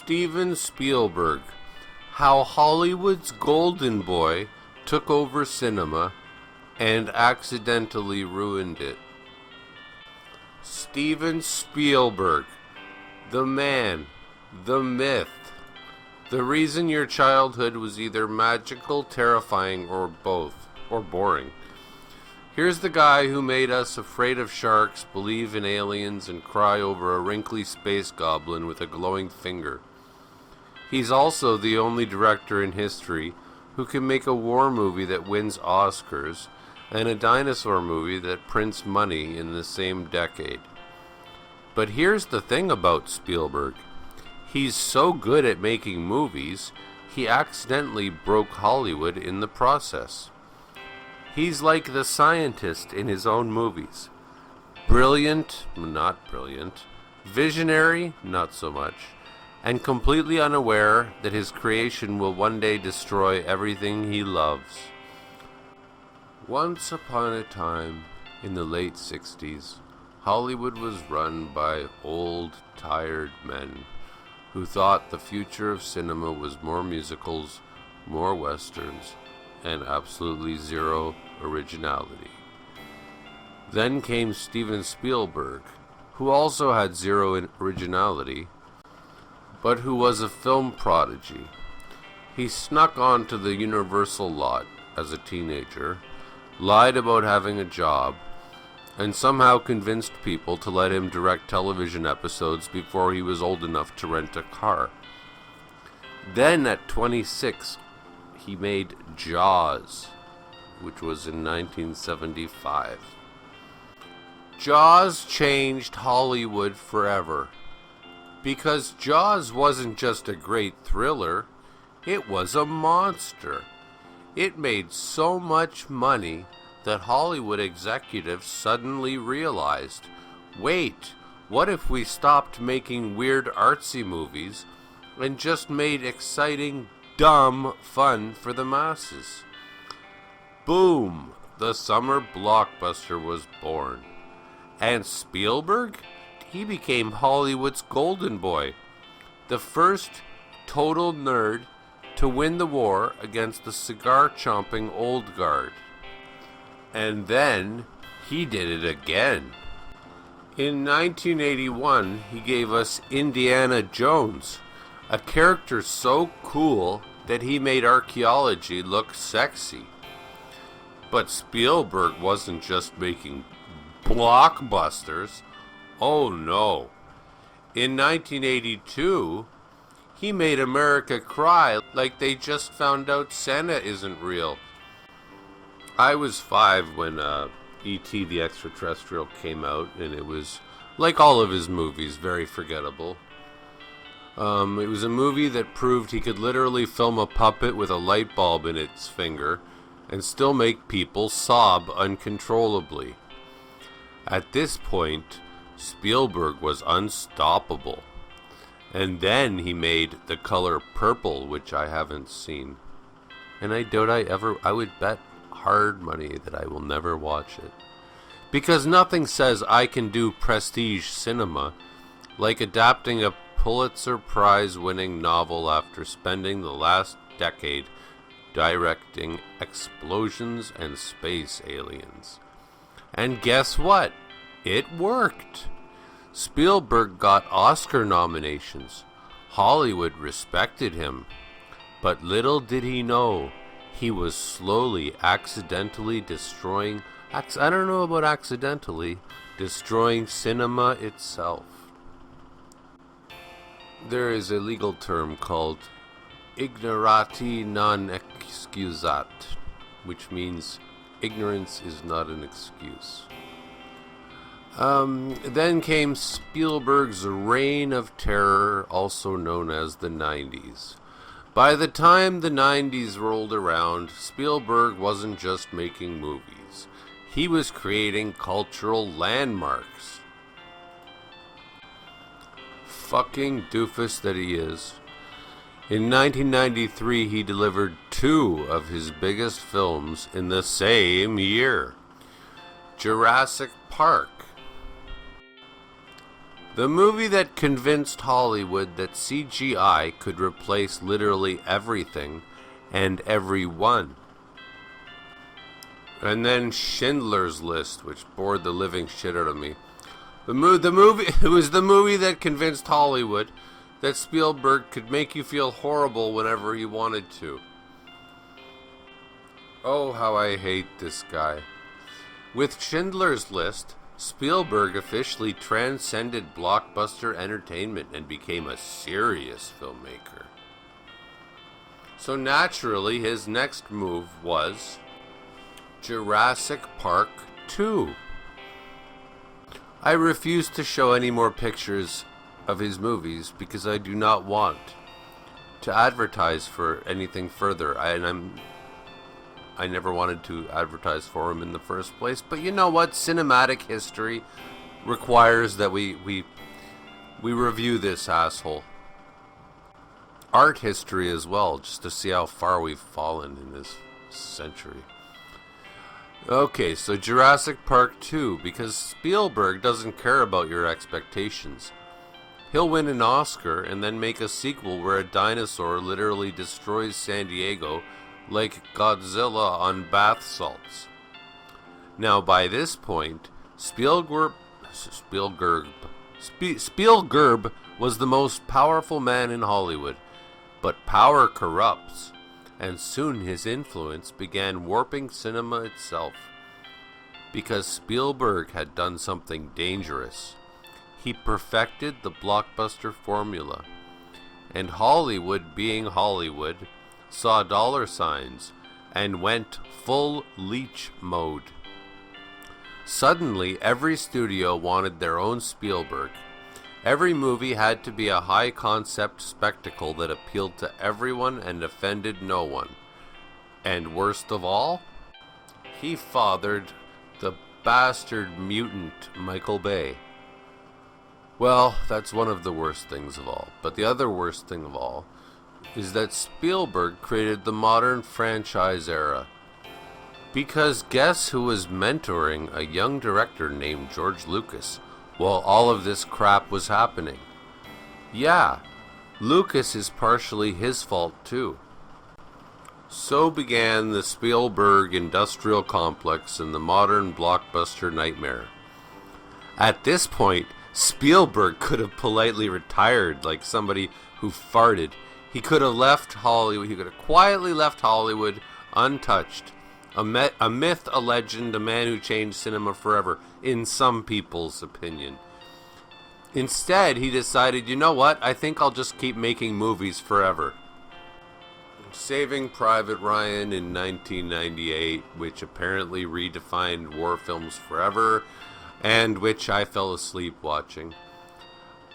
Steven Spielberg, how Hollywood's golden boy took over cinema and accidentally ruined it. Steven Spielberg, the man, the myth, the reason your childhood was either magical, terrifying, or both, or boring. Here's the guy who made us afraid of sharks, believe in aliens, and cry over a wrinkly space goblin with a glowing finger. He's also the only director in history who can make a war movie that wins Oscars and a dinosaur movie that prints money in the same decade. But here's the thing about Spielberg. He's so good at making movies, he accidentally broke Hollywood in the process. He's like the scientist in his own movies. Brilliant, not brilliant. Visionary, not so much. And completely unaware that his creation will one day destroy everything he loves. Once upon a time, in the late 60s, Hollywood was run by old, tired men who thought the future of cinema was more musicals, more westerns, and absolutely zero originality. Then came Steven Spielberg, who also had zero originality, but who was a film prodigy. He snuck onto the Universal lot as a teenager, lied about having a job, and somehow convinced people to let him direct television episodes before he was old enough to rent a car. Then at 26, he made Jaws, which was in 1975. Jaws changed Hollywood forever, because Jaws wasn't just a great thriller, it was a monster. It made so much money that Hollywood executives suddenly realized, wait, what if we stopped making weird artsy movies and just made exciting, dumb fun for the masses? Boom! The summer blockbuster was born. And Spielberg? He became Hollywood's golden boy. The first total nerd to win the war against the cigar-chomping old guard. And then he did it again. In 1981, he gave us Indiana Jones, a character so cool that he made archaeology look sexy. But Spielberg wasn't just making blockbusters. Oh no. In 1982, he made America cry like they just found out Santa isn't real. I was 5 when E.T. the Extraterrestrial came out, and it was, like all of his movies, very forgettable. It was a movie that proved he could literally film a puppet with a light bulb in its finger and still make people sob uncontrollably. At this point, Spielberg was unstoppable. And then he made The Color Purple, which I haven't seen. And I doubt I would bet hard money that I will never watch it. Because nothing says I can do prestige cinema like adapting a Pulitzer Prize-winning novel after spending the last decade directing explosions and space aliens. And guess what? It worked. Spielberg got Oscar nominations. Hollywood respected him. But little did he know, he was slowly accidentally destroying, I don't know about accidentally, destroying cinema itself. There is a legal term called ignorati non excusat, which means ignorance is not an excuse. Then came Spielberg's reign of terror, also known as the 90s. By the time the 90s rolled around, Spielberg wasn't just making movies. He was creating cultural landmarks. Fucking doofus that he is. In 1993, he delivered 2 of his biggest films in the same year. Jurassic Park. The movie that convinced Hollywood that CGI could replace literally everything and everyone. And then Schindler's List, which bored the living shit out of me. The movie it was the movie that convinced Hollywood that Spielberg could make you feel horrible whenever he wanted to. Oh, how I hate this guy. With Schindler's List, Spielberg officially transcended blockbuster entertainment and became a serious filmmaker. So naturally, his next move was Jurassic Park 2. I refuse to show any more pictures of his movies because I do not want to advertise for anything further. I never wanted to advertise for him in the first place, but you know what? Cinematic history requires that we review this asshole. Art history as well, just to see how far we've fallen in this century. Okay, so Jurassic Park 2, because Spielberg doesn't care about your expectations. He'll win an Oscar and then make a sequel where a dinosaur literally destroys San Diego like Godzilla on bath salts. Now, by this point, Spielberg was the most powerful man in Hollywood, but power corrupts, and soon his influence began warping cinema itself. Because Spielberg had done something dangerous. He perfected the blockbuster formula, and Hollywood, being Hollywood, saw dollar signs and went full leech mode. Suddenly, every studio wanted their own Spielberg. Every movie had to be a high-concept spectacle that appealed to everyone and offended no one. And worst of all, he fathered the bastard mutant Michael Bay. Well, that's one of the worst things of all. But the other worst thing of all is that Spielberg created the modern franchise era. Because guess who was mentoring a young director named George Lucas while all of this crap was happening? Yeah, Lucas is partially his fault too. So began the Spielberg industrial complex and the modern blockbuster nightmare. At this point, Spielberg could have politely retired like somebody who farted. He could have left Hollywood. He could have quietly left Hollywood untouched. A myth, a legend, a man who changed cinema forever, in some people's opinion. Instead, he decided, you know what? I think I'll just keep making movies forever. Saving Private Ryan in 1998, which apparently redefined war films forever, and which I fell asleep watching.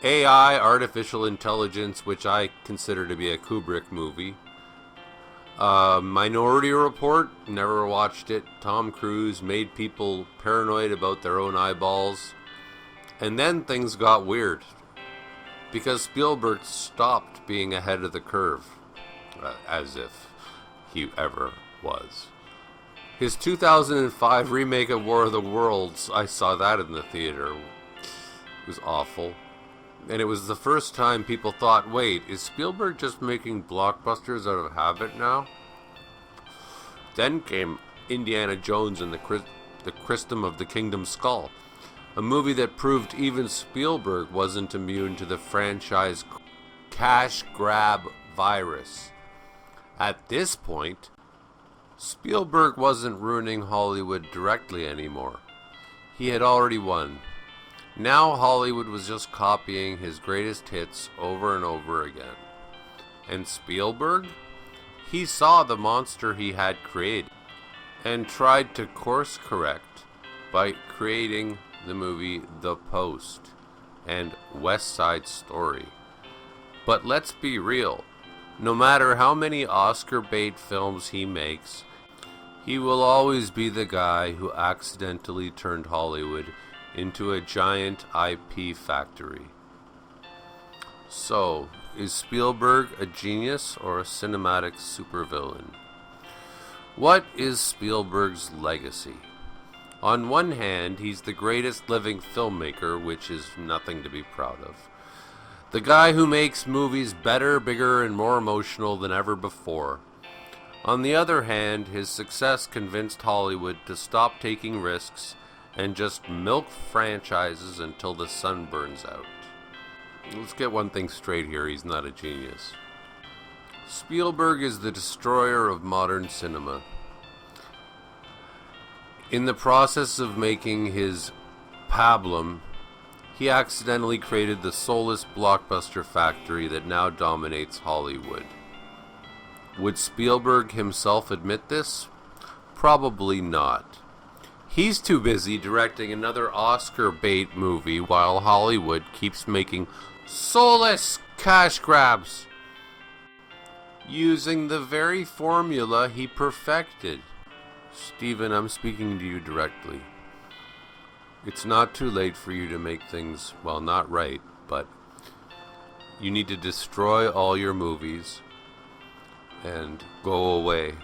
AI, Artificial Intelligence, which I consider to be a Kubrick movie. Minority Report, never watched it. Tom Cruise made people paranoid about their own eyeballs. And then things got weird. Because Spielberg stopped being ahead of the curve. As if he ever was. His 2005 remake of War of the Worlds, I saw that in the theater. It was awful. And it was the first time people thought, wait, is Spielberg just making blockbusters out of habit now? Then came Indiana Jones and the Christom of the Kingdom Skull, a movie that proved even Spielberg wasn't immune to the franchise cash grab virus. At this point, Spielberg wasn't ruining Hollywood directly anymore. He had already won. Now Hollywood was just copying his greatest hits over and over again. And Spielberg? He saw the monster he had created and tried to course correct by creating the movie The Post and West Side Story. But let's be real. No matter how many Oscar bait films he makes, he will always be the guy who accidentally turned Hollywood into a giant IP factory. So, is Spielberg a genius or a cinematic supervillain? What is Spielberg's legacy? On one hand, he's the greatest living filmmaker, which is nothing to be proud of. The guy who makes movies better, bigger, and more emotional than ever before. On the other hand, his success convinced Hollywood to stop taking risks and just milk franchises until the sun burns out. Let's get one thing straight here, he's not a genius. Spielberg is the destroyer of modern cinema. In the process of making his pablum, he accidentally created the soulless blockbuster factory that now dominates Hollywood. Would Spielberg himself admit this? Probably not. He's too busy directing another Oscar bait movie while Hollywood keeps making soulless cash grabs, using the very formula he perfected. Stephen, I'm speaking to you directly. It's not too late for you to make things, well, not right, but you need to destroy all your movies and go away.